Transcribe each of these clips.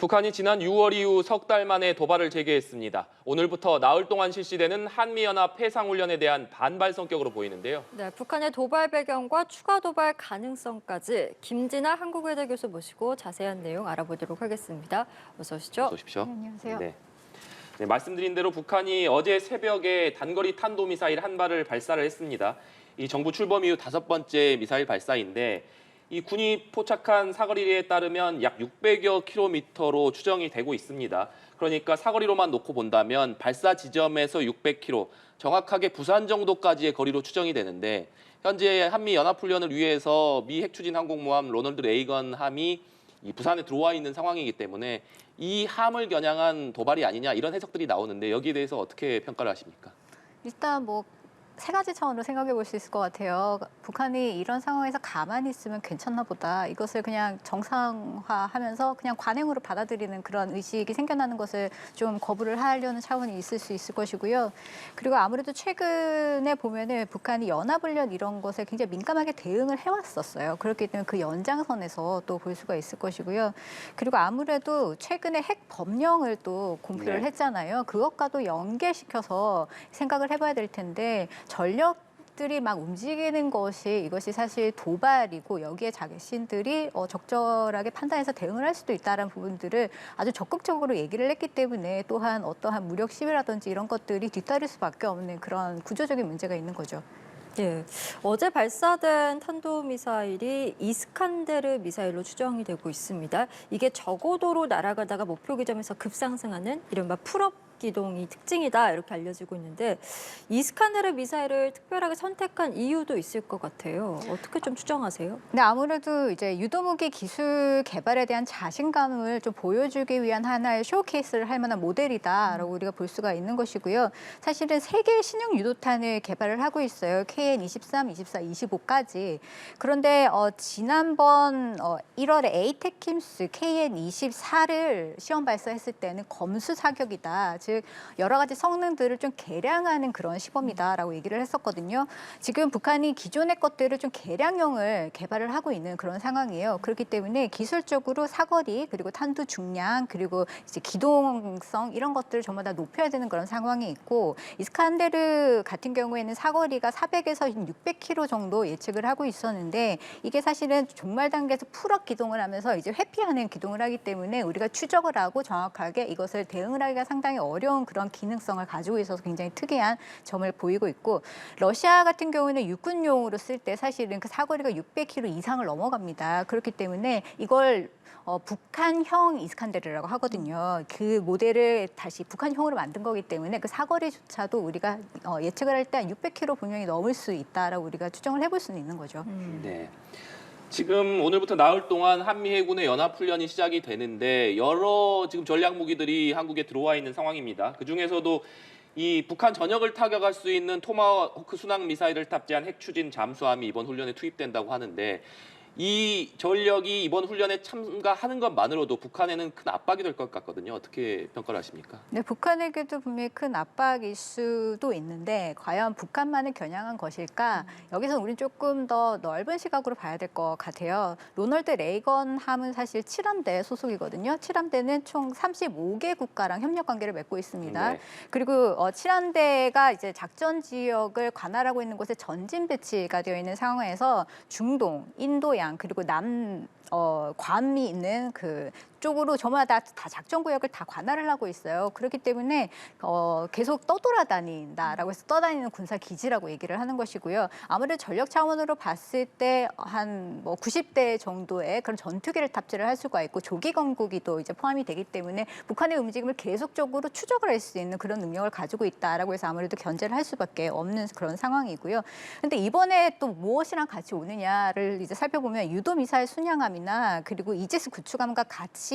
북한이 지난 6월 이후 석 달 만에 도발을 재개했습니다. 오늘부터 나흘 동안 실시되는 한미연합 해상훈련에 대한 반발 성격으로 보이는데요. 네, 북한의 도발 배경과 추가 도발 가능성까지 김진아 한국외대 교수 모시고 자세한 내용 알아보도록 하겠습니다. 어서 오시죠. 어서 오십시오. 네, 안녕하세요. 네, 말씀드린 대로 북한이 어제 새벽에 단거리 탄도미사일 한 발을 발사를 했습니다. 이 정부 출범 이후 5번째 미사일 발사인데 이 군이 포착한 사거리에 따르면 약 600여 킬로미터로 추정이 되고 있습니다. 그러니까 사거리로만 놓고 본다면 발사 지점에서 600킬로, 정확하게 부산 정도까지의 거리로 추정이 되는데 현재 한미 연합훈련을 위해서 미 핵추진 항공모함 로널드 레이건 함이 이 부산에 들어와 있는 상황이기 때문에 이 함을 겨냥한 도발이 아니냐 이런 해석들이 나오는데 여기에 대해서 어떻게 평가를 하십니까? 일단 세 가지 차원으로 생각해 볼 수 있을 것 같아요. 북한이 이런 상황에서 가만히 있으면 괜찮나 보다. 이것을 그냥 정상화하면서 그냥 관행으로 받아들이는 그런 의식이 생겨나는 것을 좀 거부를 하려는 차원이 있을 수 있을 것이고요. 그리고 아무래도 최근에 보면은 북한이 연합훈련 이런 것에 굉장히 민감하게 대응을 해왔었어요. 그렇기 때문에 그 연장선에서 또 볼 수가 있을 것이고요. 그리고 아무래도 최근에 핵 법령을 또 공표를 했잖아요. 그것과도 연계시켜서 생각을 해봐야 될 텐데 전력들이 막 움직이는 이것이 사실 도발이고 여기에 자신들이 적절하게 판단해서 대응을 할 수도 있다는 부분들을 아주 적극적으로 얘기를 했기 때문에 또한 어떠한 무력 시위라든지 이런 것들이 뒤따를 수밖에 없는 그런 구조적인 문제가 있는 거죠. 예, 어제 발사된 탄도미사일이 이스칸데르 미사일로 추정이 되고 있습니다. 이게 저고도로 날아가다가 목표 지점에서 급상승하는 이른바 풀업 기동이 특징이다 이렇게 알려지고 있는데 이스칸데르 미사일을 특별하게 선택한 이유도 있을 것 같아요. 어떻게 좀 추정하세요? 근데 아무래도 이제 유도무기 기술 개발에 대한 자신감을 좀 보여주기 위한 하나의 쇼케이스를 할 만한 모델이다라고 우리가 볼 수가 있는 것이고요. 사실은 세 개의 신형 유도탄을 개발을 하고 있어요. KN-23, 24, 25까지. 그런데 지난번 1월에 에이테킴스 KN-24를 시험 발사했을 때는 검수 사격이다. 즉 여러 가지 성능들을 좀 개량하는 그런 시범이다라고 얘기를 했었거든요. 지금 북한이 기존의 것들을 좀 개량형을 개발을 하고 있는 그런 상황이에요. 그렇기 때문에 기술적으로 사거리 그리고 탄두 중량 그리고 이제 기동성 이런 것들을 전부 다 높여야 되는 그런 상황이 있고 이스칸데르 같은 경우에는 사거리가 400에서 600km 정도 예측을 하고 있었는데 이게 사실은 종말 단계에서 풀업 기동을 하면서 이제 회피하는 기동을 하기 때문에 우리가 추적을 하고 정확하게 이것을 대응을 하기가 상당히 어려운 그런 기능성을 가지고 있어서 굉장히 특이한 점을 보이고 있고 러시아 같은 경우는 육군용으로 쓸 때 사실은 그 사거리가 600km 이상을 넘어갑니다. 그렇기 때문에 이걸 북한형 이스칸데르라고 하거든요. 그 모델을 다시 북한형으로 만든 거기 때문에 그 사거리조차도 우리가 예측을 할 때 600km 분명히 넘을 수 있다라고 우리가 추정을 해볼 수는 있는 거죠. 네. 지금 오늘부터 나흘 동안 한미 해군의 연합훈련이 시작이 되는데 여러 지금 전략 무기들이 한국에 들어와 있는 상황입니다. 그중에서도 이 북한 전역을 타격할 수 있는 토마호크 순항 미사일을 탑재한 핵추진 잠수함이 이번 훈련에 투입된다고 하는데 이 전력이 이번 훈련에 참가하는 것만으로도 북한에는 큰 압박이 될 것 같거든요. 어떻게 평가를 하십니까? 네, 북한에게도 분명히 큰 압박일 수도 있는데 과연 북한만을 겨냥한 것일까? 여기서 우리는 조금 더 넓은 시각으로 봐야 될 것 같아요. 로널드 레이건 함은 사실 7함대 소속이거든요. 7함대는 총 35개 국가랑 협력 관계를 맺고 있습니다. 네. 그리고 7함대가 이제 작전 지역을 관할하고 있는 곳에 전진 배치가 되어 있는 상황에서 중동, 인도양 그리고 괌이 있는 그 쪽으로 저마다 다 작전 구역을 다 관할을 하고 있어요. 그렇기 때문에 계속 떠돌아다닌다라고 해서 떠다니는 군사 기지라고 얘기를 하는 것이고요. 아무래도 전력 차원으로 봤을 때 한 90대 정도의 그런 전투기를 탑재를 할 수가 있고 조기 건국이도 이제 포함이 되기 때문에 북한의 움직임을 계속적으로 추적을 할 수 있는 그런 능력을 가지고 있다라고 해서 아무래도 견제를 할 수밖에 없는 그런 상황이고요. 근데 이번에 또 무엇이랑 같이 오느냐를 이제 살펴보면 유도 미사일 순양함이나 그리고 이지스 구축함과 같이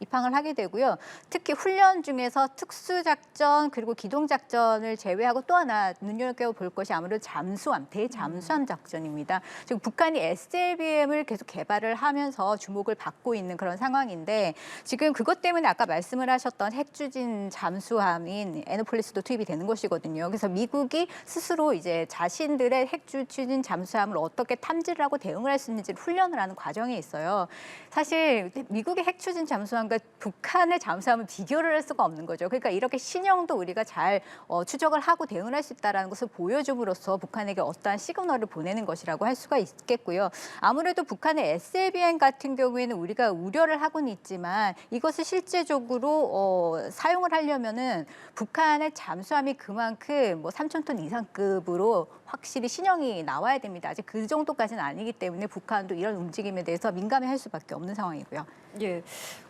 입항을 하게 되고요. 특히 훈련 중에서 특수작전 그리고 기동작전을 제외하고 또 하나 눈여겨볼 것이 아무래도 잠수함, 대잠수함 작전입니다. 지금 북한이 SLBM을 계속 개발을 하면서 주목을 받고 있는 그런 상황인데 지금 그것 때문에 아까 말씀을 하셨던 핵추진 잠수함인 에너폴리스도 투입이 되는 것이거든요. 그래서 미국이 스스로 이제 자신들의 핵추진 잠수함을 어떻게 탐지를 하고 대응을 할 수 있는지 훈련을 하는 과정에 있어요. 사실 미국의 핵추진 합쳐진 잠수함과 북한의 잠수함을 비교를 할 수가 없는 거죠. 그러니까 이렇게 신형도 우리가 잘 추적을 하고 대응을 할 수 있다는 것을 보여줌으로써 북한에게 어떠한 시그널을 보내는 것이라고 할 수가 있겠고요. 아무래도 북한의 SLBM 같은 경우에는 우리가 우려를 하고는 있지만 이것을 실제적으로 사용을 하려면은 북한의 잠수함이 그만큼 뭐 3,000톤 이상급으로 확실히 신형이 나와야 됩니다. 아직 그 정도까지는 아니기 때문에 북한도 이런 움직임에 대해서 민감해할 수밖에 없는 상황이고요. 예,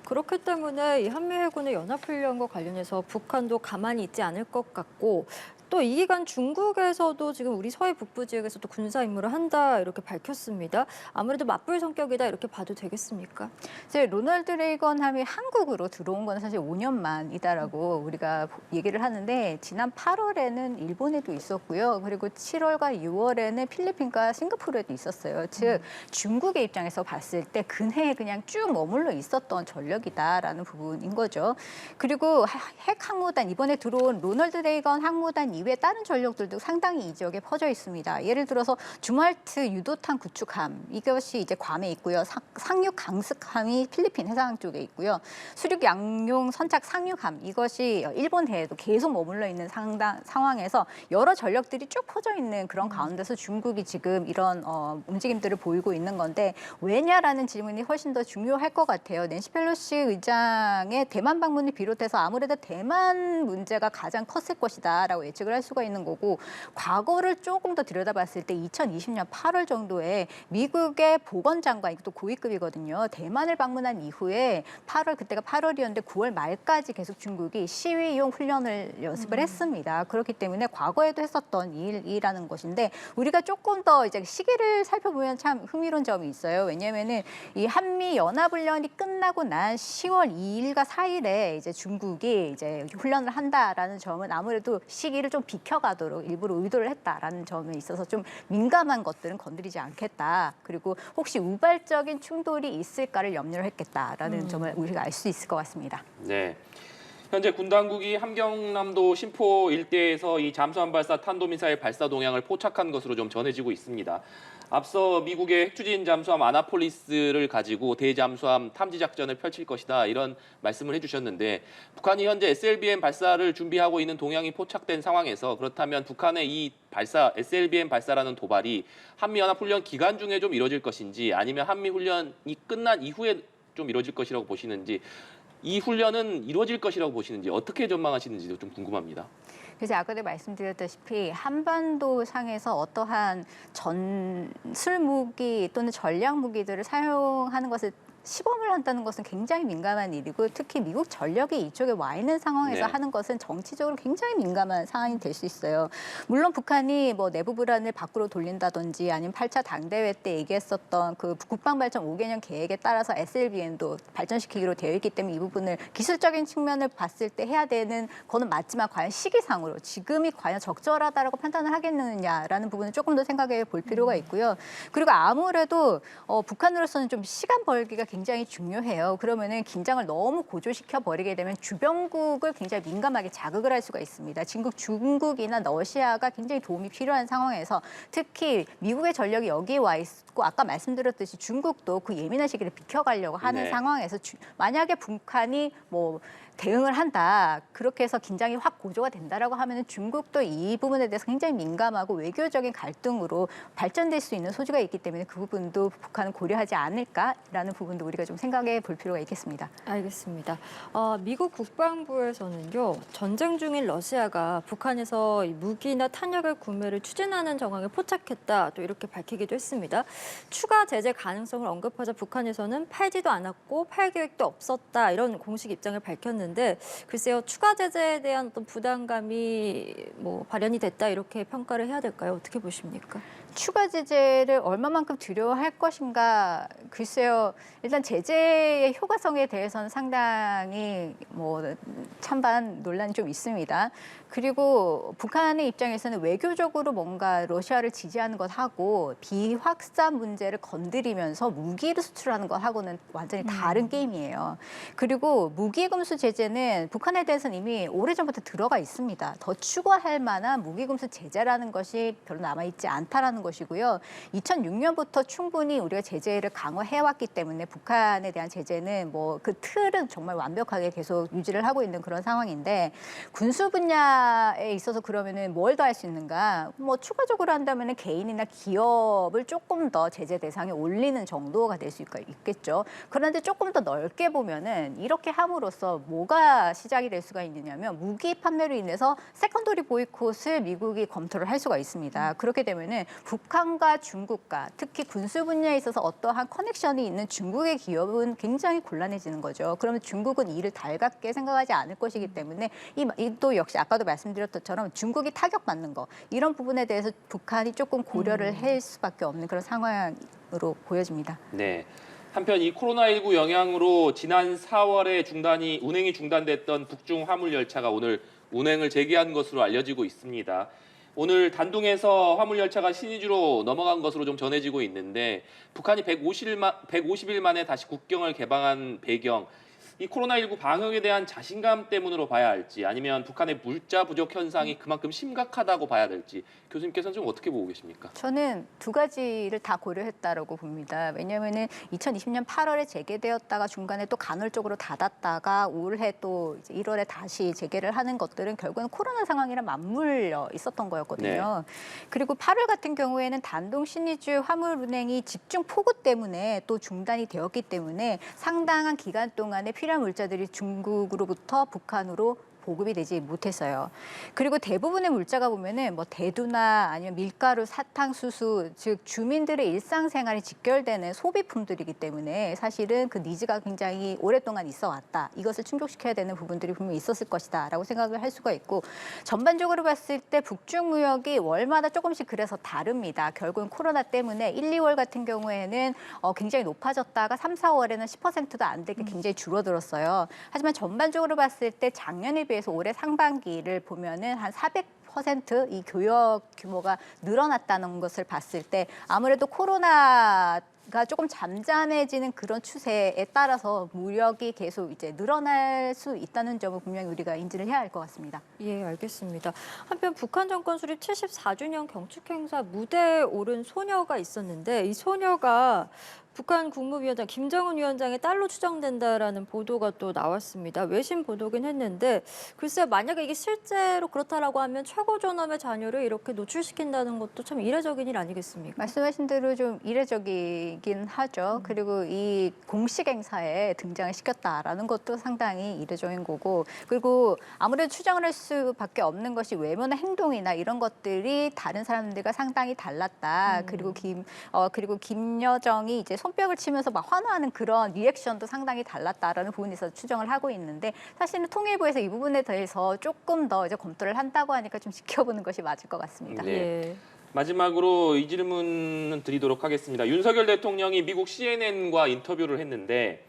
그렇기 때문에 이 한미해군의 연합훈련과 관련해서 북한도 가만히 있지 않을 것 같고 또 이 기간 중국에서도 지금 우리 서해 북부 지역에서도 군사 임무를 한다 이렇게 밝혔습니다. 아무래도 맞불 성격이다 이렇게 봐도 되겠습니까? 이제 로널드 레이건 함이 한국으로 들어온 건 사실 5년 만이다라고 우리가 얘기를 하는데 지난 8월에는 일본에도 있었고요. 그리고 7월과 6월에는 필리핀과 싱가포르에도 있었어요. 즉 중국의 입장에서 봤을 때 근해에 그냥 쭉 머물러 있었던 전력이다라는 부분인 거죠. 그리고 핵 항모단 이번에 들어온 로널드 레이건 항모단 이외에 다른 전력들도 상당히 이 지역에 퍼져 있습니다. 예를 들어서 주말트 유도탄 구축함 이것이 이제 괌에 있고요. 상륙 강습함이 필리핀 해상 쪽에 있고요. 수륙 양용 선착 상륙함 이것이 일본 해에도 계속 머물러 있는 상황에서 여러 전력들이 쭉 퍼져 있는 그런 가운데서 중국이 지금 이런 움직임들을 보이고 있는 건데 왜냐라는 질문이 훨씬 더 중요할 것 같아요. 낸시 펠로시 의장의 대만 방문을 비롯해서 아무래도 대만 문제가 가장 컸을 것이다라고 예측을 할 수가 있는 거고 과거를 조금 더 들여다봤을 때 2020년 8월 정도에 미국의 보건장관 이것도 고위급이거든요. 대만을 방문한 이후에 그때가 8월이었는데 9월 말까지 계속 중국이 시위용 훈련을 연습을 했습니다. 그렇기 때문에 과거에도 했었던 일이라는 것인데 우리가 조금 더 이제 시기를 살펴보면 참 흥미로운 점이 있어요. 왜냐하면은 이 한미 연합훈련이 끝나고 난 10월 2일과 4일에 이제 중국이 이제 훈련을 한다라는 점은 아무래도 시기를 좀 비켜가도록 일부러 의도를 했다라는 점에 있어서 좀 민감한 것들은 건드리지 않겠다. 그리고 혹시 우발적인 충돌이 있을까를 염려를 했겠다라는 점을 우리가 알 수 있을 것 같습니다. 네. 현재 군 당국이 함경남도 신포 일대에서 이 잠수함 발사 탄도미사일 발사 동향을 포착한 것으로 좀 전해지고 있습니다. 앞서 미국의 핵추진 잠수함 아나폴리스를 가지고 대잠수함 탐지 작전을 펼칠 것이다 이런 말씀을 해주셨는데 북한이 현재 SLBM 발사를 준비하고 있는 동향이 포착된 상황에서 그렇다면 북한의 이 발사 SLBM 발사라는 도발이 한미연합훈련 기간 중에 좀 이뤄질 것인지 아니면 한미훈련이 끝난 이후에 좀 이뤄질 것이라고 보시는지 이 훈련은 이루어질 것이라고 보시는지 어떻게 전망하시는지도 좀 궁금합니다. 그래서 아까도 말씀드렸다시피 한반도 상에서 어떠한 전술 무기 또는 전략 무기들을 사용하는 것을 시범을 한다는 것은 굉장히 민감한 일이고 특히 미국 전력이 이쪽에 와 있는 상황에서 네. 하는 것은 정치적으로 굉장히 민감한 상황이 될 수 있어요. 물론 북한이 뭐 내부 불안을 밖으로 돌린다든지 아니면 8차 당대회 때 얘기했었던 그 국방발전 5개년 계획에 따라서 SLBM도 발전시키기로 되어 있기 때문에 이 부분을 기술적인 측면을 봤을 때 해야 되는 거는 맞지만 과연 시기상으로 지금이 과연 적절하다라고 판단을 하겠느냐라는 부분을 조금 더 생각해 볼 필요가 있고요. 그리고 아무래도 북한으로서는 좀 시간 벌기가 굉장히 중요해요. 그러면은 긴장을 너무 고조시켜 버리게 되면 주변국을 굉장히 민감하게 자극을 할 수가 있습니다. 중국이나 러시아가 굉장히 도움이 필요한 상황에서 특히 미국의 전력이 여기에 와 있고 아까 말씀드렸듯이 중국도 그 예민한 시기를 비켜가려고 하는 네. 상황에서 만약에 북한이 뭐 대응을 한다. 그렇게 해서 긴장이 확 고조가 된다라고 하면은 중국도 이 부분에 대해서 굉장히 민감하고 외교적인 갈등으로 발전될 수 있는 소지가 있기 때문에 그 부분도 북한은 고려하지 않을까라는 부분도 우리가 좀 생각해 볼 필요가 있겠습니다. 알겠습니다. 미국 국방부에서는요, 전쟁 중인 러시아가 북한에서 이 무기나 탄약을 구매를 추진하는 정황을 포착했다. 또 이렇게 밝히기도 했습니다. 추가 제재 가능성을 언급하자 북한에서는 팔지도 않았고 팔 계획도 없었다. 이런 공식 입장을 밝혔는데 글쎄요, 추가 제재에 대한 어떤 부담감이 뭐 발현이 됐다. 이렇게 평가를 해야 될까요? 어떻게 보십니까? 추가 제재를 얼마만큼 두려워할 것인가 글쎄요. 일단 제재의 효과성에 대해서는 상당히 뭐 찬반 논란이 좀 있습니다. 그리고 북한의 입장에서는 외교적으로 뭔가 러시아를 지지하는 것하고 비확산 문제를 건드리면서 무기를 수출하는 것하고는 완전히 다른 게임이에요. 그리고 무기금수 제재는 북한에 대해서는 이미 오래전부터 들어가 있습니다. 더 추가할 만한 무기금수 제재라는 것이 별로 남아있지 않다라는 것이고요. 2006년부터 충분히 우리가 제재를 강화해왔기 때문에 북한에 대한 제재는 뭐 그 틀은 정말 완벽하게 계속 유지를 하고 있는 그런 상황인데 군수 분야에 있어서 그러면은 뭘 더 할 수 있는가? 뭐 추가적으로 한다면은 개인이나 기업을 조금 더 제재 대상에 올리는 정도가 될 수 있겠죠. 그런데 조금 더 넓게 보면은 이렇게 함으로써 뭐가 시작이 될 수가 있느냐면 무기 판매로 인해서 세컨더리 보이콧을 미국이 검토를 할 수가 있습니다. 그렇게 되면은 북한과 중국과 특히 군수 분야에 있어서 어떠한 커넥션이 있는 중국의 기업은 굉장히 곤란해지는 거죠. 그러면 중국은 이를 달갑게 생각하지 않을 것이기 때문에 또 역시 아까도 말씀드렸던 것처럼 중국이 타격받는 거 이런 부분에 대해서 북한이 조금 고려를 할 수밖에 없는 그런 상황으로 보여집니다. 네. 한편 이 코로나19 영향으로 지난 4월에 운행이 중단됐던 북중 화물 열차가 오늘 운행을 재개한 것으로 알려지고 있습니다. 오늘 단둥에서 화물 열차가 신의주로 넘어간 것으로 좀 전해지고 있는데 북한이 150일 만에 다시 국경을 개방한 배경, 이 코로나19 방역에 대한 자신감 때문으로 봐야 할지 아니면 북한의 물자 부족 현상이 그만큼 심각하다고 봐야 될지 교수님께서는 좀 어떻게 보고 계십니까? 저는 두 가지를 다 고려했다라고 봅니다. 왜냐하면은 2020년 8월에 재개되었다가 중간에 또 간헐적으로 닫았다가 올해 또 이제 1월에 다시 재개를 하는 것들은 결국은 코로나 상황이랑 맞물려 있었던 거였거든요. 그리고 8월 같은 경우에는 단동 신의주 화물 운행이 집중 폭우 때문에 또 중단이 되었기 때문에 상당한 기간 동안에 필요한 물자들이 중국으로부터 북한으로 보급이 되지 못했어요. 그리고 대부분의 물자가 보면은 뭐 대두나 아니면 밀가루, 사탕수수, 즉 주민들의 일상생활이 직결되는 소비품들이기 때문에 사실은 그 니즈가 굉장히 오랫동안 있어 왔다. 이것을 충족시켜야 되는 부분들이 분명히 있었을 것이다라고 생각을 할 수가 있고 전반적으로 봤을 때 북중 무역이 월마다 조금씩 그래서 다릅니다. 결국은 코로나 때문에 1, 2월 같은 경우에는 굉장히 높아졌다가 3, 4월에는 10%도 안 되게 굉장히 줄어들었어요. 하지만 전반적으로 봤을 때 작년에 비해서 올해 상반기를 보면은 한 400%이 교역 규모가 늘어났다는 것을 봤을 때 아무래도 코로나가 조금 잠잠해지는 그런 추세에 따라서 무역이 계속 이제 늘어날 수 있다는 점을 분명히 우리가 인지를 해야 할 것 같습니다. 예, 알겠습니다. 한편 북한 정권 수립 74주년 경축 행사 무대에 오른 소녀가 있었는데 이 소녀가 북한 국무위원장 김정은 위원장의 딸로 추정된다라는 보도가 또 나왔습니다. 외신 보도긴 했는데 글쎄 만약에 이게 실제로 그렇다라고 하면 최고 존엄의 자녀를 이렇게 노출시킨다는 것도 참 이례적인 일 아니겠습니까? 말씀하신 대로 좀 이례적이긴 하죠. 그리고 이 공식 행사에 등장을 시켰다라는 것도 상당히 이례적인 거고 그리고 아무래도 추정을 할 수밖에 없는 것이 외모나 행동이나 이런 것들이 다른 사람들과 상당히 달랐다. 그리고 김여정이 이제 손뼉을 치면서 막 환호하는 그런 리액션도 상당히 달랐다라는 부분에서 추정을 하고 있는데 사실은 통일부에서 이 부분에 대해서 조금 더 이제 검토를 한다고 하니까 좀 지켜보는 것이 맞을 것 같습니다. 네. 예. 마지막으로 이 질문은 드리도록 하겠습니다. 윤석열 대통령이 미국 CNN과 인터뷰를 했는데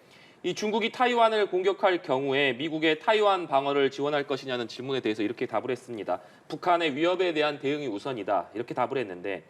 이 중국이 타이완을 공격할 경우에 미국의 타이완 방어를 지원할 것이냐는 질문에 대해서 이렇게 답을 했습니다. 북한의 위협에 대한 대응이 우선이다. 이렇게 답을 했는데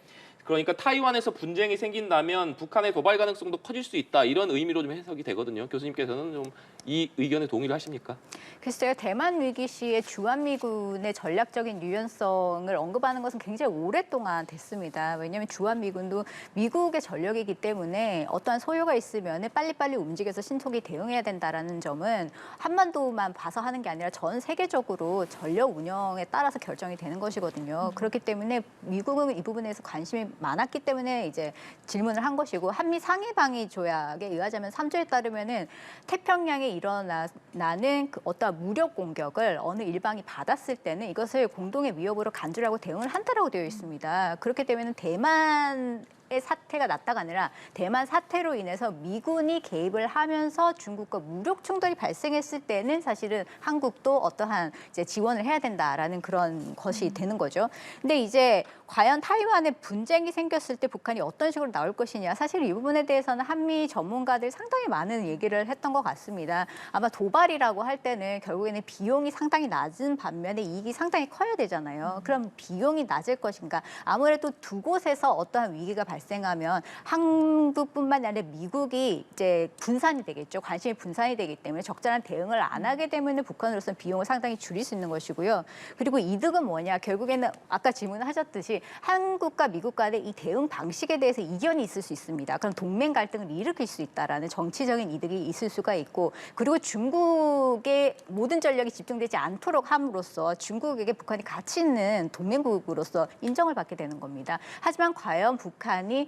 그러니까 타이완에서 분쟁이 생긴다면 북한의 도발 가능성도 커질 수 있다. 이런 의미로 좀 해석이 되거든요. 교수님께서는 좀 이 의견에 동의를 하십니까? 글쎄요. 대만 위기 시에 주한미군의 전략적인 유연성을 언급하는 것은 굉장히 오랫동안 됐습니다. 왜냐하면 주한미군도 미국의 전력이기 때문에 어떠한 소요가 있으면 빨리빨리 움직여서 신속히 대응해야 된다는 점은 한반도만 봐서 하는 게 아니라 전 세계적으로 전력 운영에 따라서 결정이 되는 것이거든요. 그렇기 때문에 미국은 이 부분에서 관심이 많았기 때문에 이제 질문을 한 것이고 한미 상해방위 조약에 의하자면 3조에 따르면은 태평양에 일어나는 그 어떠한 무력 공격을 어느 일방이 받았을 때는 이것을 공동의 위협으로 간주하고 대응을 한다라고 되어 있습니다. 그렇게 되면은 대만의 사태가 났다가 아니라 대만 사태로 인해서 미군이 개입을 하면서 중국과 무력 충돌이 발생했을 때는 사실은 한국도 어떠한 이제 지원을 해야 된다라는 그런 것이 되는 거죠. 근데 이제 과연 타이완에 분쟁이 생겼을 때 북한이 어떤 식으로 나올 것이냐. 사실 이 부분에 대해서는 한미 전문가들이 상당히 많은 얘기를 했던 것 같습니다. 아마 도발이라고 할 때는 결국에는 비용이 상당히 낮은 반면에 이익이 상당히 커야 되잖아요. 그럼 비용이 낮을 것인가. 아무래도 두 곳에서 어떠한 위기가 발생 발생하면 한국뿐만 아니라 미국이 이제 분산이 되겠죠. 관심이 분산이 되기 때문에 적절한 대응을 안 하게 되면 북한으로서는 비용을 상당히 줄일 수 있는 것이고요. 그리고 이득은 뭐냐? 결국에는 아까 질문하셨듯이 한국과 미국 간의 이 대응 방식에 대해서 이견이 있을 수 있습니다. 그럼 동맹 갈등을 일으킬 수 있다라는 정치적인 이득이 있을 수가 있고, 그리고 중국의 모든 전력이 집중되지 않도록 함으로써 중국에게 북한이 가치 있는 동맹국으로서 인정을 받게 되는 겁니다. 하지만 과연 북한이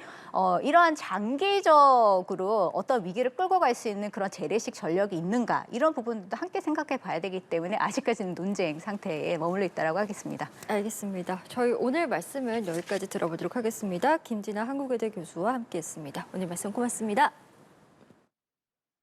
이러한 장기적으로 어떤 위기를 끌고 갈 수 있는 그런 재래식 전력이 있는가, 이런 부분도 함께 생각해 봐야 되기 때문에 아직까지는 논쟁 상태에 머물러 있다고 하겠습니다. 알겠습니다. 저희 오늘 말씀은 여기까지 들어보도록 하겠습니다. 김진아 한국외대 교수와 함께했습니다. 오늘 말씀 고맙습니다.